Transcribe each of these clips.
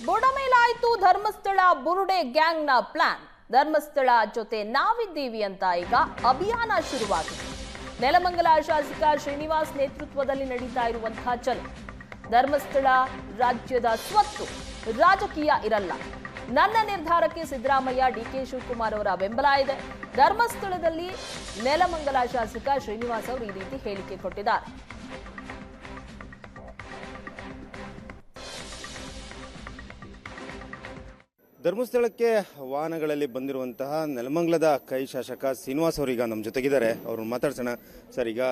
ಬುಡಮೇಲಾಯ್ತು ಧರ್ಮಸ್ಥಳ ಬುರುಡೆ ಗ್ಯಾಂಗ್ನ plan. Dharmasthala ಜೊತೆ ನಾವಿದ್ದೀವಿ ಅಂತ ಈಗ ಅಭಿಯಾನ ಶುರುವಾಗಿದೆ. ನೆಲಮಂಗಲ ಶಾಸಕ ಶ್ರೀನಿವಾಸ್ ನೇತೃತ್ವದಲ್ಲಿ ನಡೀತಾ ಇರುವಂತಹ ಚಲೋ. ಧರ್ಮಸ್ಥಳ ರಾಜ್ಯದ ಸ್ವತ್ತು, ರಾಜಕೀಯ ಇರಲ್ಲ. ನನ್ನ ನಿರ್ಧಾರಕ್ಕೆ ಸಿದ್ದರಾಮಯ್ಯ, ಡಿಕೆ ಶಿವಕುಮಾರ್ ಅವರ ಬೆಂಬಲ ಇದೆ. ಧರ್ಮಸ್ಥಳದಲ್ಲಿ ನೆಲಮಂಗಲ ಶಾಸಕ ಶ್ರೀನಿವಾಸ್ ಅವರು ಈ ರೀತಿ ಹೇಳಿಕೆ ಕೊಟ್ಟಿದ್ದಾರೆ. ಧರ್ಮಸ್ಥಳಕ್ಕೆ ವಾಹನಗಳಲ್ಲಿ ಬಂದಿರುವಂತಹ ನೆಲಮಂಗಲದ ಕೈ ಶಾಸಕ ಶ್ರೀನಿವಾಸ್ ಅವರೀಗ ನಮ್ಮ ಜೊತೆಗಿದ್ದಾರೆ. ಅವ್ರನ್ನ ಮಾತಾಡ್ಸೋಣ. ಸರ್, ಈಗ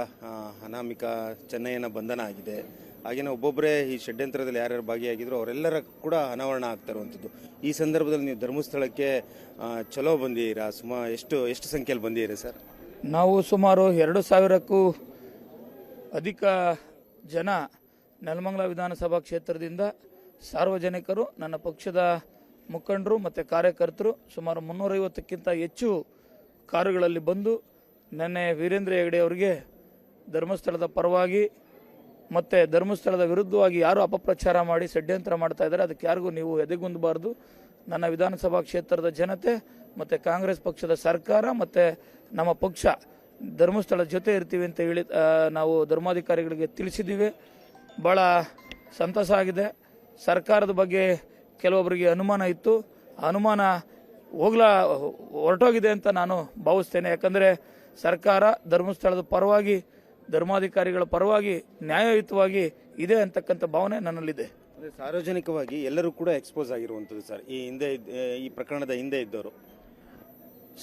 ಅನಾಮಿಕ ಚೆನ್ನಯ್ಯನ ಬಂಧನ ಆಗಿದೆ. ಹಾಗೇನೆ ಒಬ್ಬೊಬ್ಬರೇ ಈ ಷಡ್ಯಂತ್ರದಲ್ಲಿ ಯಾರ್ಯಾರು ಭಾಗಿಯಾಗಿದ್ರು ಅವರೆಲ್ಲರ ಕೂಡ ಅನಾವರಣ ಆಗ್ತಾ ಇರುವಂಥದ್ದು. ಈ ಸಂದರ್ಭದಲ್ಲಿ ನೀವು ಧರ್ಮಸ್ಥಳಕ್ಕೆ ಚಲೋ ಬಂದಿದ್ದೀರಾ? ಎಷ್ಟು ಸಂಖ್ಯೆಯಲ್ಲಿ ಬಂದಿದ್ದೀರಾ ಸರ್? ನಾವು ಸುಮಾರು 2,000ಕ್ಕೂ ಅಧಿಕ ಜನ ನೆಲಮಂಗಲ ವಿಧಾನಸಭಾ ಕ್ಷೇತ್ರದಿಂದ ಸಾರ್ವಜನಿಕರು, ನನ್ನ ಪಕ್ಷದ ಮುಖಂಡರು ಮತ್ತು ಕಾರ್ಯಕರ್ತರು ಸುಮಾರು 350ಕ್ಕಿಂತ ಹೆಚ್ಚು ಕಾರುಗಳಲ್ಲಿ ಬಂದು ನೆನ್ನೆ ವೀರೇಂದ್ರ ಹೆಗಡೆ ಅವರಿಗೆ ಧರ್ಮಸ್ಥಳದ ಪರವಾಗಿ ಮತ್ತು ಧರ್ಮಸ್ಥಳದ ವಿರುದ್ಧವಾಗಿ ಯಾರು ಅಪಪ್ರಚಾರ ಮಾಡಿ ಷಡ್ಯಂತ್ರ ಮಾಡ್ತಾ ಇದ್ದಾರೆ, ಅದಕ್ಕೆ ಯಾರಿಗೂ ನೀವು ಎದೆಗುಂದಬಾರ್ದು. ನನ್ನ ವಿಧಾನಸಭಾ ಕ್ಷೇತ್ರದ ಜನತೆ ಮತ್ತು ಕಾಂಗ್ರೆಸ್ ಪಕ್ಷದ ಸರ್ಕಾರ ಮತ್ತು ನಮ್ಮ ಪಕ್ಷ ಧರ್ಮಸ್ಥಳದ ಜೊತೆ ಇರ್ತೀವಿ ಅಂತ ಹೇಳಿ ನಾವು ಧರ್ಮಾಧಿಕಾರಿಗಳಿಗೆ ತಿಳಿಸಿದ್ದೀವಿ. ಭಾಳ ಸಂತಸ ಆಗಿದೆ. ಸರ್ಕಾರದ ಬಗ್ಗೆ ಕೆಲವೊಬ್ಬರಿಗೆ ಅನುಮಾನ ಇತ್ತು. ಅನುಮಾನ ಹೊರಟೋಗಿದೆ ಅಂತ ನಾನು ಭಾವಿಸ್ತೇನೆ. ಯಾಕಂದರೆ ಸರ್ಕಾರ ಧರ್ಮಸ್ಥಳದ ಪರವಾಗಿ, ಧರ್ಮಾಧಿಕಾರಿಗಳ ಪರವಾಗಿ ನ್ಯಾಯಯುತವಾಗಿ ಇದೆ ಅಂತಕ್ಕಂಥ ಭಾವನೆ ನನ್ನಲ್ಲಿದೆ. ಸಾರ್ವಜನಿಕವಾಗಿ ಎಲ್ಲರೂ ಕೂಡ ಎಕ್ಸ್ಪೋಸ್ ಆಗಿರುವಂಥದ್ದು ಸರ್. ಈ ಪ್ರಕರಣದ ಹಿಂದೆ ಇದ್ದವರು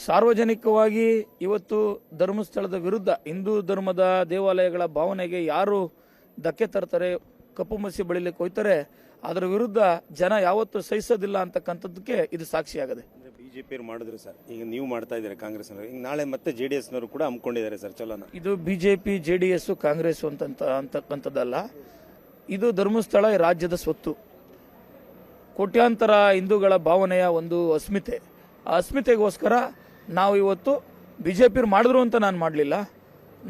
ಸಾರ್ವಜನಿಕವಾಗಿ ಇವತ್ತು ಧರ್ಮಸ್ಥಳದ ವಿರುದ್ಧ, ಹಿಂದೂ ಧರ್ಮದ ದೇವಾಲಯಗಳ ಭಾವನೆಗೆ ಯಾರು ಧಕ್ಕೆ ತರ್ತಾರೆ, ಕಪ್ಪು ಮಸಿ ಬಳಿಲಿಕ್ಕೆ ಹೋಗ್ತಾರೆ, ಅದರ ವಿರುದ್ಧ ಜನ ಯಾವತ್ತೂ ಸಹಿಸೋದಿಲ್ಲ ಅಂತಕ್ಕಂಥದ್ದಕ್ಕೆ ಇದು ಸಾಕ್ಷಿಯಾಗದೆ. ಬಿಜೆಪಿ ಮಾಡಿದ್ರು ಸರ್, ಈಗ ನೀವು ಮಾಡ್ತಾ ಇದ್ದಾರೆ ಕಾಂಗ್ರೆಸ್. ಈಗ ನಾಳೆ ಮತ್ತೆ JDS ನವರು ಕೂಡ ಹಮ್ಮಿಕೊಂಡಿದ್ದಾರೆ ಸರ್ ಚಲೋನ. ಇದು ಬಿಜೆಪಿ, JDS, ಕಾಂಗ್ರೆಸ್ ಅಂತಕ್ಕಂಥದ್ದಲ್ಲ. ಇದು ಧರ್ಮಸ್ಥಳ ರಾಜ್ಯದ ಸ್ವತ್ತು. ಕೋಟ್ಯಾಂತರ ಹಿಂದೂಗಳ ಭಾವನೆಯ ಒಂದು ಅಸ್ಮಿತೆ. ಆ ಅಸ್ಮಿತೆಗೋಸ್ಕರ ನಾವು ಇವತ್ತು ಬಿಜೆಪಿ ಮಾಡಿದ್ರು ಅಂತ ನಾನು ಮಾಡಲಿಲ್ಲ.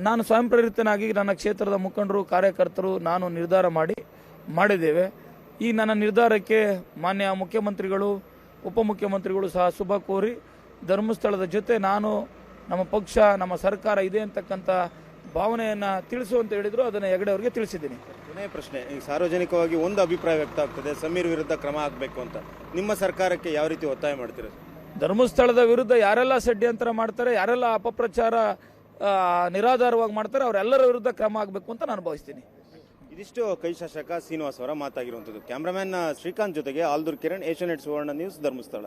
ನಾನು ಸ್ವಯಂ ಪ್ರೇರಿತನಾಗಿ ನನ್ನ ಕ್ಷೇತ್ರದ ಮುಖಂಡರು, ಕಾರ್ಯಕರ್ತರು, ನಾನು ನಿರ್ಧಾರ ಮಾಡಿದ್ದೇವೆ. ಈ ನನ್ನ ನಿರ್ಧಾರಕ್ಕೆ ಮಾನ್ಯ ಮುಖ್ಯಮಂತ್ರಿಗಳು, ಉಪಮುಖ್ಯಮಂತ್ರಿಗಳು ಸಹ ಶುಭ ಕೋರಿ ಧರ್ಮಸ್ಥಳದ ಜೊತೆ ನಾನು, ನಮ್ಮ ಪಕ್ಷ, ನಮ್ಮ ಸರ್ಕಾರ ಇದೆ ಅಂತಕ್ಕಂಥ ಭಾವನೆಯನ್ನು ತಿಳಿಸು ಅಂತ ಹೇಳಿದ್ರು. ಅದನ್ನು ಹೆಗಡೆ ಅವರಿಗೆ ತಿಳಿಸಿದ್ದೀನಿ. ಕೊನೆಯ ಪ್ರಶ್ನೆ, ಈಗ ಸಾರ್ವಜನಿಕವಾಗಿ ಒಂದು ಅಭಿಪ್ರಾಯ ವ್ಯಕ್ತ ಆಗ್ತದೆ, ಸಮೀರ್ ವಿರುದ್ಧ ಕ್ರಮ ಆಗಬೇಕು ಅಂತ. ನಿಮ್ಮ ಸರ್ಕಾರಕ್ಕೆ ಯಾವ ರೀತಿ ಒತ್ತಾಯ ಮಾಡ್ತೀರಾ? ಧರ್ಮಸ್ಥಳದ ವಿರುದ್ಧ ಯಾರೆಲ್ಲ ಷಡ್ಯಂತ್ರ ಮಾಡ್ತಾರೆ, ಯಾರೆಲ್ಲ ಅಪಪ್ರಚಾರ ನಿರಾಧಾರವಾಗಿ ಮಾಡ್ತಾರೆ, ಅವರೆಲ್ಲರ ವಿರುದ್ಧ ಕ್ರಮ ಆಗಬೇಕು ಅಂತ ನಾನು ಭಾವಿಸ್ತೀನಿ. ಇದಿಷ್ಟು ಕೈ ಶಾಸಕ ಶ್ರೀನಿವಾಸ್ ಅವರ ಮಾತಾಗಿರುವಂಥದ್ದು. ಕ್ಯಾಮ್ರಾಮನ್ ಶ್ರೀಕಾಂತ್ ಜೊತೆಗೆ ಆಲ್ದೂರ್ ಕಿರಣ್, ಏಷ್ಯಾನೆಟ್ ಸುವರ್ಣ ನ್ಯೂಸ್, ಧರ್ಮಸ್ಥಳ.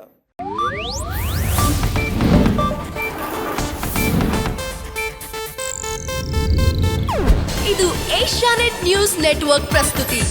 ಇದು ಏಷ್ಯಾನೆಟ್ ನ್ಯೂಸ್ ನೆಟ್ವರ್ಕ್ ಪ್ರಸ್ತುತಿ.